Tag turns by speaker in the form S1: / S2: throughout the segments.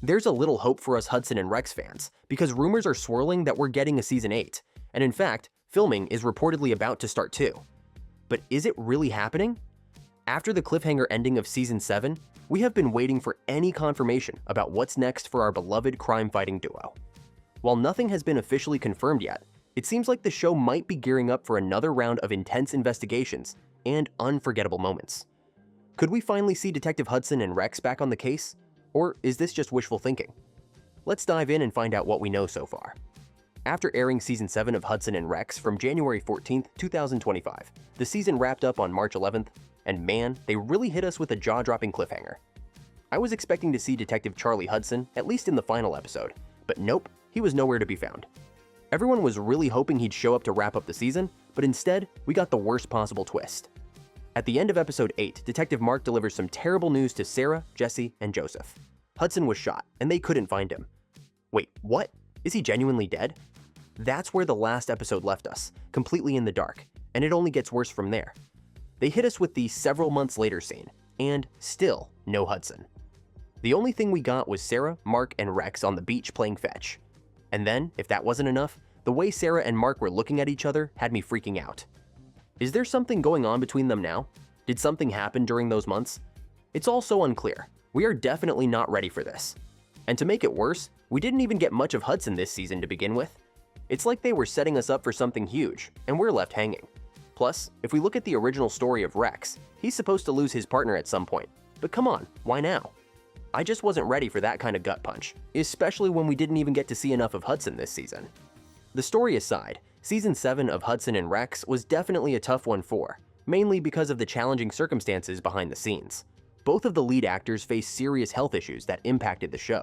S1: There's a little hope for us Hudson and Rex fans, because rumors are swirling that we're getting a Season 8, and in fact, filming is reportedly about to start too. But is it really happening? After the cliffhanger ending of Season 7, we have been waiting for any confirmation about what's next for our beloved crime-fighting duo. While nothing has been officially confirmed yet, it seems like the show might be gearing up for another round of intense investigations and unforgettable moments. Could we finally see Detective Hudson and Rex back on the case? Or is this just wishful thinking? Let's dive in and find out what we know so far. After airing Season 7 of Hudson and Rex from January 14th, 2025, the season wrapped up on March 11th, and man, they really hit us with a jaw-dropping cliffhanger. I was expecting to see Detective Charlie Hudson, at least in the final episode, but nope, he was nowhere to be found. Everyone was really hoping he'd show up to wrap up the season, but instead, we got the worst possible twist. At the end of episode 8, Detective Mark delivers some terrible news to Sarah, Jesse, and Joseph. Hudson was shot, and they couldn't find him. Wait, what? Is he genuinely dead? That's where the last episode left us, completely in the dark, and it only gets worse from there. They hit us with the several months later scene, and still no Hudson. The only thing we got was Sarah, Mark, and Rex on the beach playing fetch. And then, if that wasn't enough, the way Sarah and Mark were looking at each other had me freaking out. Is there something going on between them now? Did something happen during those months? It's all so unclear. We are definitely not ready for this. And to make it worse, we didn't even get much of Hudson this season to begin with. It's like they were setting us up for something huge, and we're left hanging. Plus, if we look at the original story of Rex, he's supposed to lose his partner at some point. But come on, why now? I just wasn't ready for that kind of gut punch, especially when we didn't even get to see enough of Hudson this season. The story aside, Season 7 of Hudson and Rex was definitely a tough one for, mainly because of the challenging circumstances behind the scenes. Both of the lead actors faced serious health issues that impacted the show.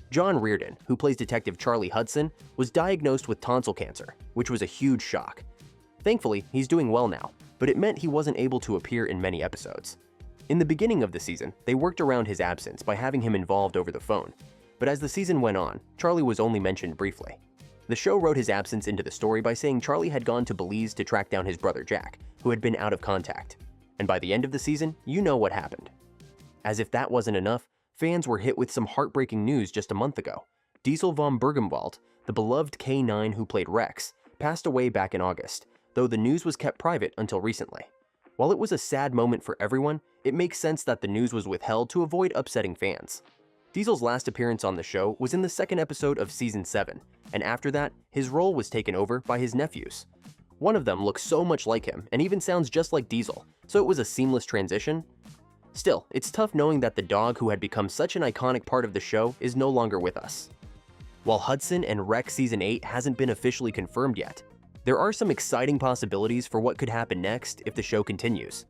S1: John Reardon, who plays Detective Charlie Hudson, was diagnosed with tonsil cancer, which was a huge shock. Thankfully, he's doing well now, but it meant he wasn't able to appear in many episodes. In the beginning of the season, they worked around his absence by having him involved over the phone, but as the season went on, Charlie was only mentioned briefly. The show wrote his absence into the story by saying Charlie had gone to Belize to track down his brother Jack, who had been out of contact. And by the end of the season, you know what happened. As if that wasn't enough, fans were hit with some heartbreaking news just a month ago. Diesel von Bergenwald, the beloved K9 who played Rex, passed away back in August, though the news was kept private until recently. While it was a sad moment for everyone, it makes sense that the news was withheld to avoid upsetting fans. Diesel's last appearance on the show was in the second episode of Season 7, and after that, his role was taken over by his nephews. One of them looks so much like him and even sounds just like Diesel, so it was a seamless transition. Still, it's tough knowing that the dog who had become such an iconic part of the show is no longer with us. While Hudson and Rex Season 8 hasn't been officially confirmed yet, there are some exciting possibilities for what could happen next if the show continues.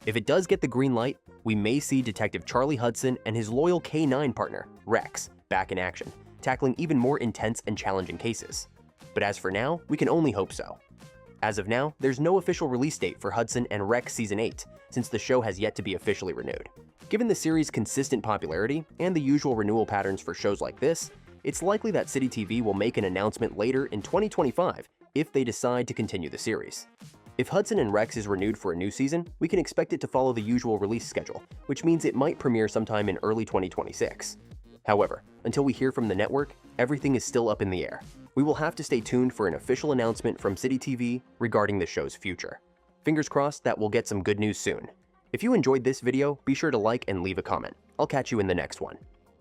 S1: If it does get the green light, we may see Detective Charlie Hudson and his loyal K9 partner, Rex, back in action, tackling even more intense and challenging cases. But as for now, we can only hope so. As of now, there's no official release date for Hudson and Rex Season 8, since the show has yet to be officially renewed. Given the series' consistent popularity and the usual renewal patterns for shows like this, it's likely that City TV will make an announcement later in 2025 if they decide to continue the series. If Hudson and Rex is renewed for a new season, we can expect it to follow the usual release schedule, which means it might premiere sometime in early 2026. However, until we hear from the network, everything is still up in the air. We will have to stay tuned for an official announcement from City TV regarding the show's future. Fingers crossed that we'll get some good news soon. If you enjoyed this video, be sure to like and leave a comment. I'll catch you in the next one.